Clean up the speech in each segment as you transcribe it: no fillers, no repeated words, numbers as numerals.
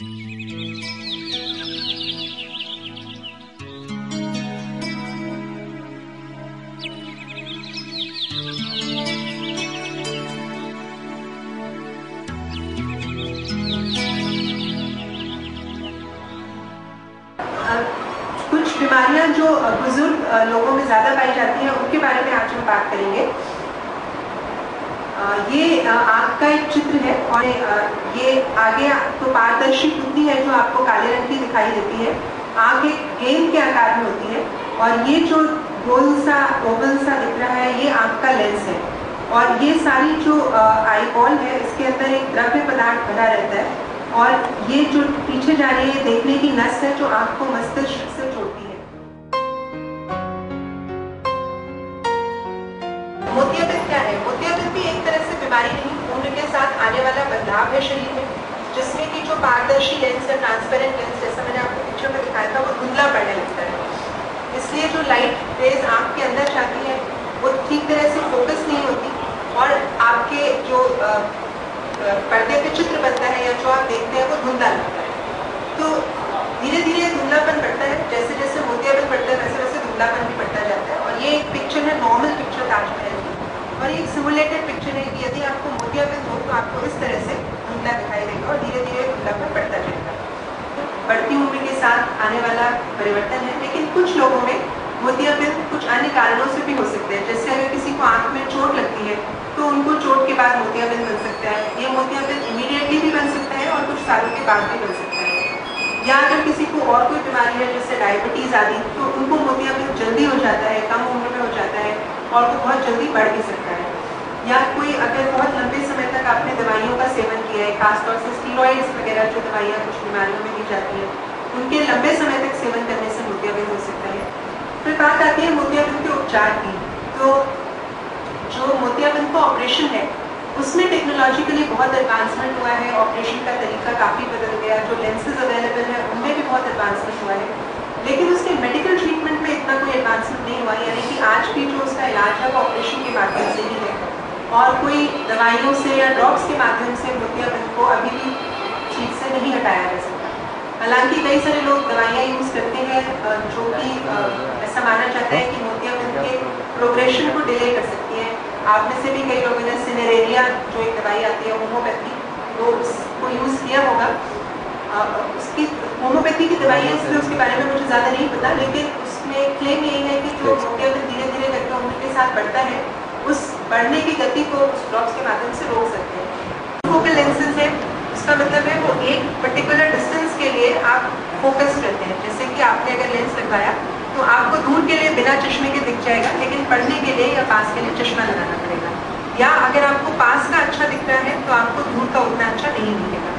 कुछ बीमारियां जो बुजुर्ग लोगों में ज़्यादा पाई जाती हैं उनके बारे में आज हम बात करेंगे। ये आँख का एक चित्र है और ये आगे तो पारदर्शी बुद्धि है जो आपको काले रंग की दिखाई देती है। आँख एक गेंद के आकार में होती है और ये जो गोल सा ओवल सा दिख रहा है ये आँख का लेंस है। और ये सारी जो आई बॉल है इसके अंदर एक द्रव्य पदार्थ भरा रहता है और ये जो पीछे जा रही है देखने की नस है जो आँख को मस्तिष्क से जोड़ती है। मोतियाबिंद क्या है? मोतियाबिंद भी एक तरह से बीमारी नहीं, उम्र के साथ आने वाला बदलाव है शरीर में, जिसमें कि जो पारदर्शी लेंस है, ट्रांसपेरेंट लेंस, जैसा मैंने आपको पिक्चर में दिखाया था, वो धुंधला पड़ने लगता है। इसलिए जो लाइट रेज आँख के अंदर जाती है वो ठीक तरह से फोकस नहीं होती और आपके जो पर्दे पे चित्र बनता है या जो आप देखते हैं वो धुंधला लगता है। तो धीरे धीरे धुंधलापन बढ़ता है, जैसे जैसे मोतियाबिंद बढ़ता है वैसे वैसे धुंधलापन भी बढ़ता जाता है। और ये एक पिक्चर है, नॉर्मल पिक्चर ताजमहल की, और एक सिमुलेटेड पिक्चर है कि यदि आपको मोतियाबिंद हो तो आपको इस तरह से धुंधला दिखाई देगा और धीरे धीरे धुंधलापन बढ़ता जाएगा। बढ़ती उम्र के साथ आने वाला परिवर्तन है, लेकिन कुछ लोगों में मोतियाबिंद कुछ अन्य कारणों से भी हो सकते हैं। जैसे अगर किसी को आंख में चोट लगती है तो उनको चोट के बाद मोतियाबिंद बन सकता है। ये मोतियाबिंद इमीडिएटली भी बन सकता है और कुछ सालों के बाद भी बन सकता है। या अगर किसी को और कोई बीमारी है जैसे डायबिटीज आदि, तो उनको मोतियाबिंद जल्दी हो जाता है, कम उम्र में हो जाता है और वो बहुत जल्दी बढ़ भी सकता है। या कोई अगर बहुत लंबे समय तक आपने दवाइयों का सेवन किया है, खासतौर से स्टीरॉइड्स वगैरह जो दवाइयाँ कुछ बीमारियों में दी जाती है, उनके लंबे समय तक सेवन करने से मोतियाबिंद हो सकता है। फिर बात आती है मोतियाबिंद के उपचार की। तो जो मोतियाबिंद का ऑपरेशन है उसमें टेक्नोलॉजिकली बहुत एडवांसमेंट हुआ है, ऑपरेशन का तरीका काफ़ी बदल गया, जो लेंसेज अवेलेबल है उनमें भी बहुत एडवांसमेंट हुआ है, लेकिन उसके मेडिकल ट्रीटमेंट में इतना कोई एडवांसमेंट नहीं हुआ। यानी कि आज भी जो उसका इलाज है वो ऑपरेशन के माध्यम से ही है और कोई दवाइयों से या ड्रग्स के माध्यम से मोतियाबिंद को अभी भी ठीक से नहीं हटाया जा सकता। हालांकि कई सारे लोग दवाइयाँ यूज़ करते हैं जो कि ऐसा माना जाता है कि मोतियाबिंद के प्रोग्रेशन को डिले कर सकती है। आप में से भी कई लोगों ने सिनेरेरिया जो एक दवाई आती है होम्योपैथी, वो उसको यूज़ किया होगा। उसकी होम्योपैथी की दवाई है इसलिए उसके बारे में मुझे ज़्यादा नहीं पता, लेकिन उसमें क्लेम यही है कि जो मोतियाबिंद धीरे धीरे करके उम्र के साथ बढ़ता है उस बढ़ने की गति को उस ड्रग्स के माध्यम से रोक सकते हैं। फोकल लेंसेज है, उसका मतलब है वो एक पर्टिकुलर डिस्टेंस के लिए आप फोकस करते हैं। जैसे कि आपने अगर लेंस लगवाया तो आपको दूर के लिए बिना चश्मे के दिख जाएगा, लेकिन पढ़ने के लिए या पास के लिए चश्मा लगाना पड़ेगा। या अगर आपको पास का अच्छा दिख रहा है तो आपको दूर का उतना अच्छा नहीं दिखेगा।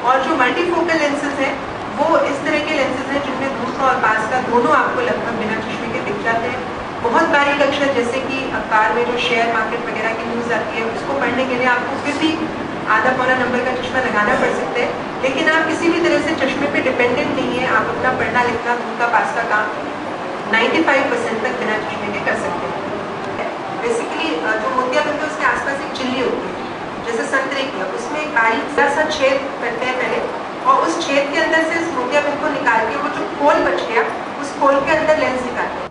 और जो मल्टीफोकल लेंसेज है वो इस तरह के लेंसेज हैं जिनमें दूर का और पास का दोनों आपको लगभग बिना चश्मे के दिख जाते हैं। बहुत बारीक अक्षर जैसे कि अखबार में जो शेयर मार्केट वगैरह की न्यूज़ आती है उसको पढ़ने के लिए आपको फिर भी आधा पौना नंबर का चश्मा लगाना पड़ सकता है, लेकिन आप किसी भी तरह से चश्मे पे डिपेंडेंट नहीं है। आप अपना पढ़ना लिखना दूर का पास का काम 95% तक बिना चश्मे के कर सकते हैं। बेसिकली जो मोतियाबिंद है उसके आसपास एक चिल्ली होती है जैसे संतरे की, उसमें एक बारीक सा छेद करते हैं पहले और उस छेद के अंदर से इस मोतियाबिंद को निकाल के वो जो खोल बच गया उस खोल के अंदर लेंस निकालते हैं।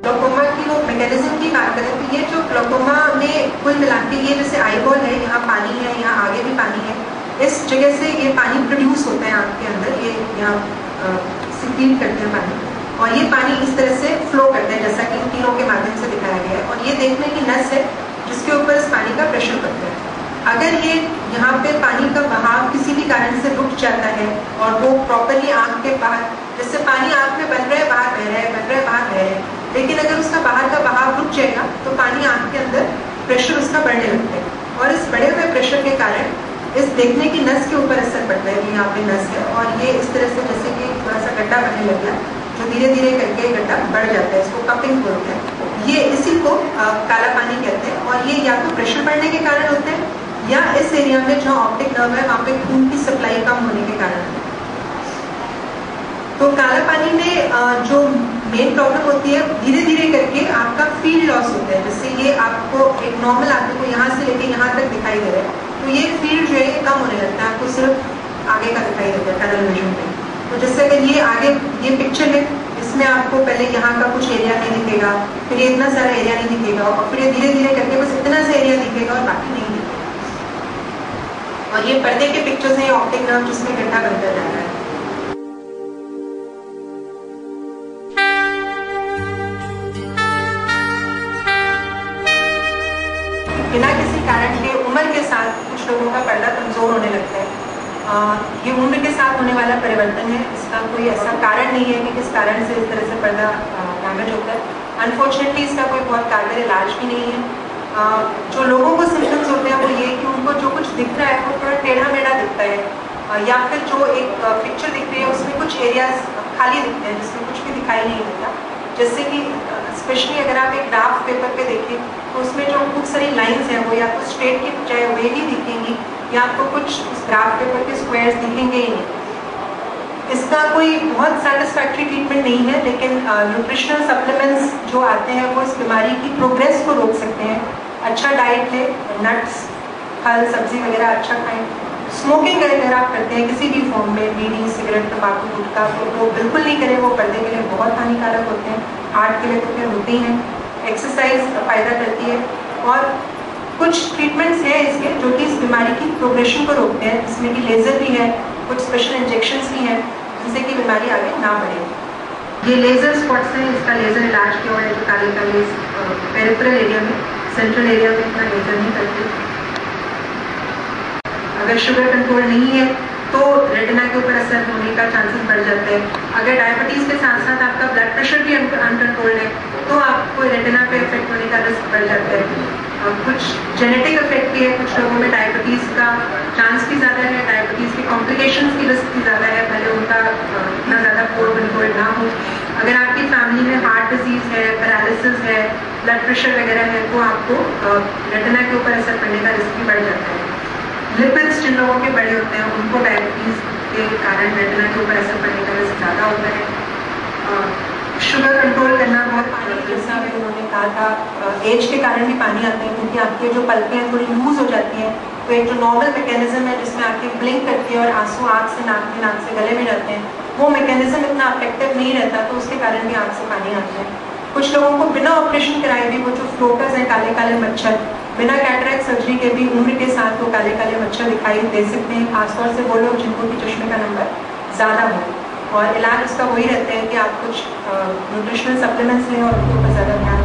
ग्लूकोमा की वो मैकेनिज्म की बात करें तो ये जो ग्लूकोमा में कुल मिला के ये जैसे आईबॉल है, यहाँ पानी है, यहाँ आगे भी पानी है, इस जगह से ये पानी प्रोड्यूस होता है आँख के अंदर, ये यहाँ सिक्रीट करते हैं पानी और ये पानी इस तरह से फ्लो करता है जैसा कि इन तीरों के माध्यम से दिखाया गया है। और ये देखने की नस है जिसके ऊपर इस पानी का प्रेशर पड़ता है। अगर ये यहाँ पे पानी का बहाव किसी भी कारण से रुक जाता है और वो प्रॉपरली आँख के बाहर, जैसे पानी आँख में बन रहा है बाहर बह रहा है, बन रहा है बाहर बह रहा है, लेकिन अगर उसका बाहर का बहाव रुक जाएगा तो पानी आँख के अंदर प्रेशर उसका बढ़ने लगता है और इस बढ़े हुए प्रेशर के कारण इस देखने की नस के ऊपर असर पड़ता है। यहाँ पे नस है और ये इस तरह से जैसे कि थोड़ा सा गड्ढा बनने लग गया जो धीरे धीरे करके गड्ढा बढ़ जाता है, इसको कपिंग बोलते हैं। ये इसी को काला पानी कहते हैं और ये या तो प्रेशर बढ़ने के कारण होते हैं या इस एरिया में जहाँ ऑप्टिक नर्व है वहाँ पे खून की सप्लाई कम होने के कारण होते हैं। तो काला पानी में जो मेन प्रॉब्लम होती है धीरे धीरे करके आपका फील्ड लॉस होता है। जैसे ये आपको एक नॉर्मल आदमी को यहाँ से लेके यहाँ कम होने लगता है, आपको सिर्फ आगे का दिखाई देता है टनल विजन में। तो जिससे कि ये आगे ये पिक्चर है, इसमें आपको पहले यहाँ का कुछ एरिया नहीं दिखेगा, फिर ये इतना सारा एरिया नहीं दिखेगा, और फिर ये धीरे धीरे करके बस इतना सा एरिया दिखेगा और बाकी नहीं दिखेगा। और ये पर्दे के पिक्चर्स हैं, ऑप्टिक नर्व जिसमें गड्ढा बनता जा रहा है। बिना किसी कारण के उम्र के साथ कुछ लोगों का पर्दा कमजोर होने लगता है। ये उम्र के साथ होने वाला परिवर्तन है, इसका कोई ऐसा कारण नहीं है कि किस कारण से इस तरह से पर्दा डैमेज होता है। अनफॉर्चुनेटली इसका कोई बहुत कारगर इलाज भी नहीं है। जो लोगों को सिम्टम्स होते हैं वो ये कि उनको जो कुछ दिख रहा है वो थोड़ा टेढ़ा मेढ़ा दिखता है, या फिर जो एक पिक्चर दिख रही है उसमें कुछ एरियाज खाली दिखते हैं जिसमें कुछ भी दिखाई नहीं देता। जैसे कि स्पेशली अगर आप एक ग्राफ पेपर पे देखें तो उसमें जो बहुत सारी लाइंस हैं वो या तो स्ट्रेट की बजाय वे ही दिखेंगी, या आपको कुछ उस ग्राफ पेपर के स्क्वायर्स दिखेंगे ही नहीं। इसका कोई बहुत सेटिस्फैक्ट्री ट्रीटमेंट नहीं है, लेकिन न्यूट्रिशनल सप्लीमेंट्स जो आते हैं वो इस बीमारी की प्रोग्रेस को रोक सकते हैं। अच्छा डाइट ले, नट्स, फल सब्जी वगैरह अच्छा खाएं। स्मोकिंग अगर आप करते हैं किसी भी फॉर्म में, बीड़ी, सिगरेट, तंबाकू, गुटखा, तो वो बिल्कुल नहीं करें, वो पर्दे के लिए बहुत हानिकारक होते हैं, हार्ट के लिए तो फिर होते ही हैं। एक्सरसाइज फ़ायदा करती है, और कुछ ट्रीटमेंट्स हैं इसके जो कि इस बीमारी की प्रोग्रेशन को रोकते हैं, जिसमें कि लेज़र भी है, कुछ स्पेशल इंजेक्शंस भी हैं जिससे कि बीमारी आगे ना बढ़े। ये लेज़र स्पॉट्स हैं, इसका लेज़र इलाज किया हुआ है, जो काले काले पेरिफेरल एरिया में, सेंट्रल एरिया में इतना लेज़र नहीं करते। अगर शुगर कंट्रोल नहीं है तो रेटिना के ऊपर असर होने का चांसेस बढ़ जाते हैं। अगर डायबिटीज़ के साथ साथ आपका ब्लड प्रेशर भी अनकंट्रोल्ड है तो आपको रेटिना पे इफेक्ट होने का रिस्क बढ़ जाता है। कुछ जेनेटिक इफेक्ट भी है, कुछ लोगों में डायबिटीज़ का चांस भी ज़्यादा है, डायबिटीज़ के कॉम्प्लिकेशंस की रिस्क भी ज़्यादा है, भले उनका इतना ज़्यादा पोर कंट्रोल ना हो। अगर आपकी फैमिली में हार्ट डिजीज़ है, पैरालिसिस है, ब्लड प्रेशर वगैरह है, तो आपको रेटिना के ऊपर असर पड़ने का रिस्क भी बढ़ जाता है। लिपिड्स जिन लोगों के बड़े होते हैं उनको डायबिटीज़ के कारण रेटिना के ऊपर असर पड़ने का रिस्क ज़्यादा होता है। शुगर कंट्रोल करना बहुत, जैसा भी उन्होंने कहा था, एज के कारण भी पानी आते हैं, क्योंकि आपकी जो पलकें हैं थोड़ी लूज हो जाती हैं, तो एक जो नॉर्मल मैकेनिज्म है जिसमें आपकी ब्लिंक करती है और आंसू आँख से नाक से गले में जाते हैं, वो मैकेनिज्म इतना इफेक्टिव नहीं रहता, तो उसके कारण भी आँख से पानी आता है। कुछ लोगों को बिना ऑपरेशन कराए भी वो जो फ्लोटर्स हैं, काले काले मच्छर, बिना कैटरेक्ट सर्जरी के भी उम्र के साथ वो काले काले मच्छर दिखाई दे सकते हैं, खासतौर से वो लोग जिनको कि चश्मे का नंबर ज़्यादा हो। और इलाज उसका वही रहता है कि आप कुछ न्यूट्रिशनल सप्लीमेंट्स लें और उनके ऊपर ज़्यादा ध्यान